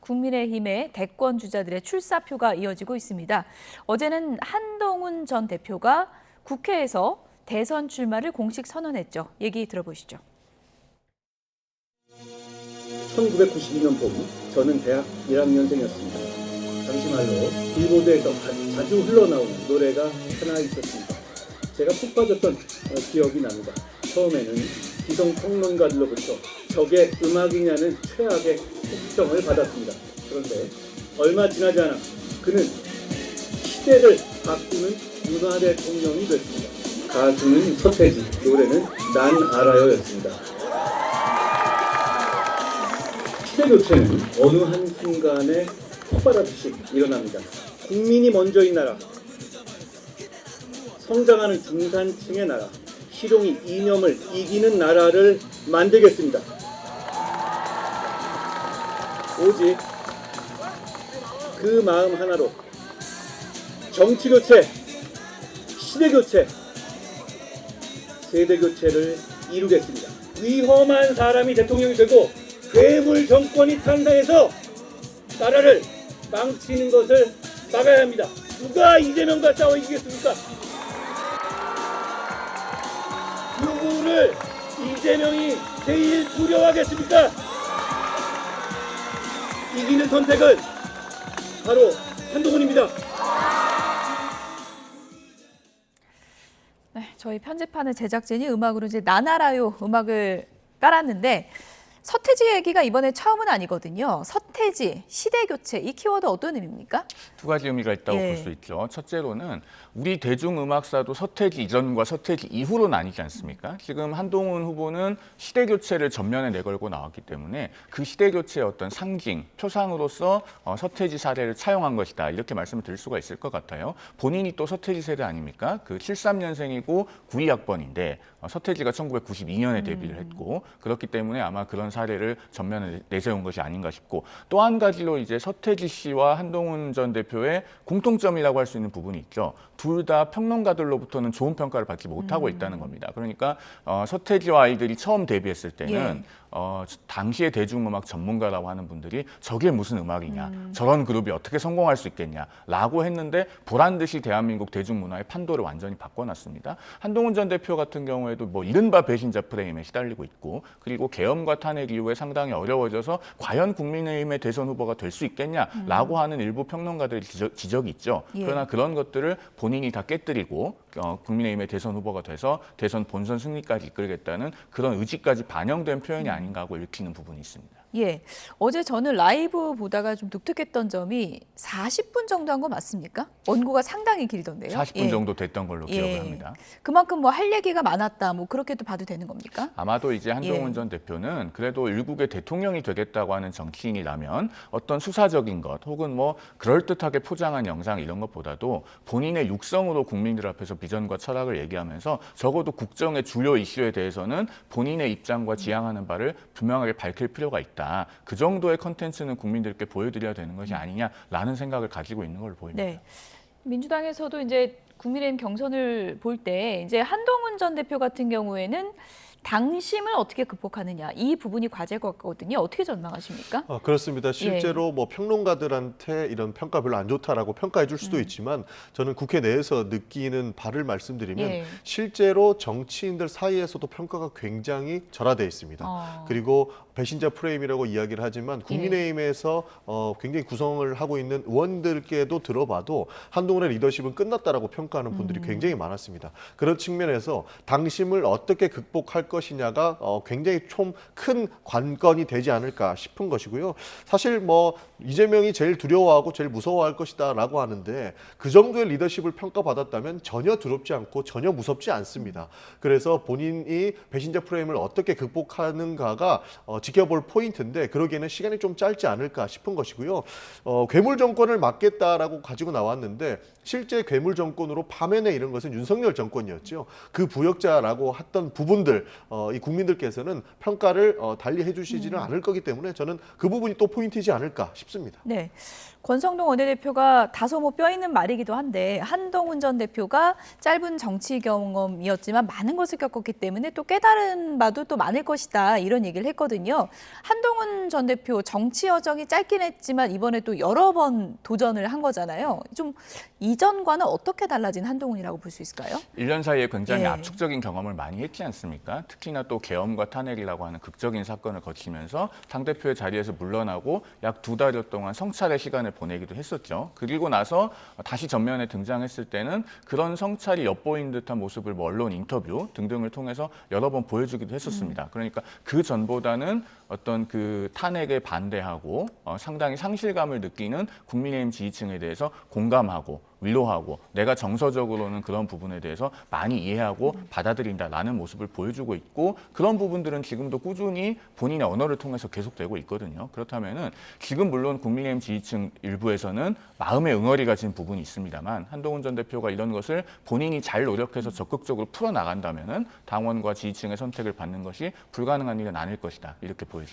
국민의힘의 대권 주자들의 출사표가 이어지고 있습니다. 어제는 한동훈 전 대표가 국회에서 대선 출마를 공식 선언했죠. 얘기 들어보시죠. 1992년 봄, 저는 대학 1학년생이었습니다. 당시 말로 빌보드에서 자주 흘러나오는 노래가 하나 있었습니다. 제가 푹 빠졌던 기억이 납니다. 처음에는 기성평론가들로부터 저게 음악이냐는 최악의 혹평을 받았습니다. 그런데 얼마 지나지 않아 그는 시대를 바꾸는 문화 대통령이 됐습니다. 가수는 서태지, 노래는 난 알아요였습니다. 시대 교체는 어느 한순간에 폭발하듯이 일어납니다. 국민이 먼저인 나라, 성장하는 중산층의 나라, 실용이 이념을 이기는 나라를 만들겠습니다. 오직 그 마음 하나로 정치 교체, 시대 교체, 세대 교체를 이루겠습니다. 위험한 사람이 대통령이 되고 괴물 정권이 탄생해서 나라를 망치는 것을 막아야 합니다. 누가 이재명과 싸워 이기겠습니까? 누구를 이재명이 제일 두려워하겠습니까? 이기는 선택은 바로 한동훈입니다. 네, 저희 편집하는 제작진이 음악으로 이제 난 알아요 음악을 깔았는데 서태지 얘기가 이번에 처음은 아니거든요. 서태지, 시대교체, 이 키워드 어떤 의미입니까? 두 가지 의미가 있다고 볼 수 있죠. 첫째로는 우리 대중음악사도 서태지 이전과 서태지 이후로 나뉘지 않습니까? 지금 한동훈 후보는 시대교체를 전면에 내걸고 나왔기 때문에 그 시대교체의 어떤 상징, 표상으로서 서태지 사례를 차용한 것이다. 이렇게 말씀을 드릴 수가 있을 것 같아요. 본인이 또 서태지 세대 아닙니까? 그 73년생이고 92학번인데 서태지가 1992년에 데뷔를 했고 그렇기 때문에 아마 그런 사례를 전면에 내세운 것이 아닌가 싶고 또 한 가지로 이제 서태지 씨와 한동훈 전 대표의 공통점이라고 할 수 있는 부분이 있죠. 둘 다 평론가들로부터는 좋은 평가를 받지 못하고 있다는 겁니다. 그러니까 서태지와 아이들이 처음 데뷔했을 때는 당시의 대중음악 전문가라고 하는 분들이 저게 무슨 음악이냐, 저런 그룹이 어떻게 성공할 수 있겠냐라고 했는데 보란듯이 대한민국 대중문화의 판도를 완전히 바꿔놨습니다. 한동훈 전 대표 같은 경우에도 뭐 이른바 배신자 프레임에 시달리고 있고 그리고 계엄과 탄핵 이후에 상당히 어려워져서 과연 국민의힘의 대선 후보가 될 수 있겠냐라고 하는 일부 평론가들의 지적이 있죠. 그러나 그런 것들을 본인이 다 깨뜨리고 국민의힘의 대선 후보가 돼서 대선 본선 승리까지 이끌겠다는 그런 의지까지 반영된 표현이 아닌가 하고 읽히는 부분이 있습니다. 예, 어제 저는 라이브 보다가 좀 독특했던 점이 40분 정도 한 거 맞습니까? 원고가 상당히 길던데요. 40분 정도 됐던 걸로 기억을 합니다. 그만큼 뭐 할 얘기가 많았다, 뭐 그렇게도 봐도 되는 겁니까? 아마도 이제 한동훈 전 대표는 그래도 일국의 대통령이 되겠다고 하는 정치인이라면 어떤 수사적인 것 혹은 뭐 그럴듯하게 포장한 영상 이런 것보다도 본인의 육성으로 국민들 앞에서 비전과 철학을 얘기하면서 적어도 국정의 주요 이슈에 대해서는 본인의 입장과 지향하는 바를 분명하게 밝힐 필요가 있다. 그 정도의 컨텐츠는 국민들께 보여드려야 되는 것이 아니냐라는 생각을 가지고 있는 걸로 보입니다. 네. 민주당에서도 이제 국민의힘 경선을 볼 때 이제 한동훈 전 대표 같은 경우에는 당심을 어떻게 극복하느냐 이 부분이 과제일 것 같거든요. 어떻게 전망하십니까? 그렇습니다. 실제로 뭐 평론가들한테 이런 평가 별로 안 좋다라고 평가해 줄 수도 있지만 저는 국회 내에서 느끼는 바를 말씀드리면 실제로 정치인들 사이에서도 평가가 굉장히 절하돼 있습니다. 그리고 배신자 프레임이라고 이야기를 하지만 국민의힘에서 굉장히 구성을 하고 있는 의원들께도 들어봐도 한동훈의 리더십은 끝났다라고 평가하는 분들이 굉장히 많았습니다. 그런 측면에서 당심을 어떻게 극복할 것이냐가 굉장히 좀 큰 관건이 되지 않을까 싶은 것이고요. 사실 뭐 이재명이 제일 두려워하고 제일 무서워할 것이다라고 하는데 그 정도의 리더십을 평가받았다면 전혀 두렵지 않고 전혀 무섭지 않습니다. 그래서 본인이 배신자 프레임을 어떻게 극복하는가가 지켜볼 포인트인데 그러기에는 시간이 좀 짧지 않을까 싶은 것이고요. 괴물 정권을 막겠다라고 가지고 나왔는데 실제 괴물 정권으로 파면에 이른 것은 윤석열 정권이었죠. 그 부역자라고 했던 부분들 이 국민들께서는 평가를 달리 해주시지는 않을 거기 때문에 저는 그 부분이 또 포인트이지 않을까 싶습니다. 네, 권성동 원내대표가 다소 뭐 뼈 있는 말이기도 한데 한동훈 전 대표가 짧은 정치 경험이었지만 많은 것을 겪었기 때문에 또 깨달은 바도 또 많을 것이다 이런 얘기를 했거든요. 보면요. 한동훈 전 대표 정치 여정이 짧긴 했지만 이번에 또 여러 번 도전을 한 거잖아요. 좀 이전과는 어떻게 달라진 한동훈이라고 볼 수 있을까요? 1년 사이에 굉장히 예. 압축적인 경험을 많이 했지 않습니까? 특히나 또 계엄과 탄핵이라고 하는 극적인 사건을 거치면서 당대표의 자리에서 물러나고 약 2달여 동안 성찰의 시간을 보내기도 했었죠. 그리고 나서 다시 전면에 등장했을 때는 그런 성찰이 엿보인 듯한 모습을 뭐 언론 인터뷰 등등을 통해서 여러 번 보여주기도 했었습니다. 그러니까 그 전보다는 어떤 그 탄핵에 반대하고 상당히 상실감을 느끼는 국민의힘 지지층에 대해서 공감하고 위로하고 내가 정서적으로는 그런 부분에 대해서 많이 이해하고 받아들인다라는 모습을 보여주고 있고 그런 부분들은 지금도 꾸준히 본인의 언어를 통해서 계속되고 있거든요. 그렇다면은 지금 물론 국민의힘 지지층 일부에서는 마음의 응어리가 진 부분이 있습니다만 한동훈 전 대표가 이런 것을 본인이 잘 노력해서 적극적으로 풀어나간다면은 당원과 지지층의 선택을 받는 것이 불가능한 일은 아닐 것이다. 이렇게 보여집니다.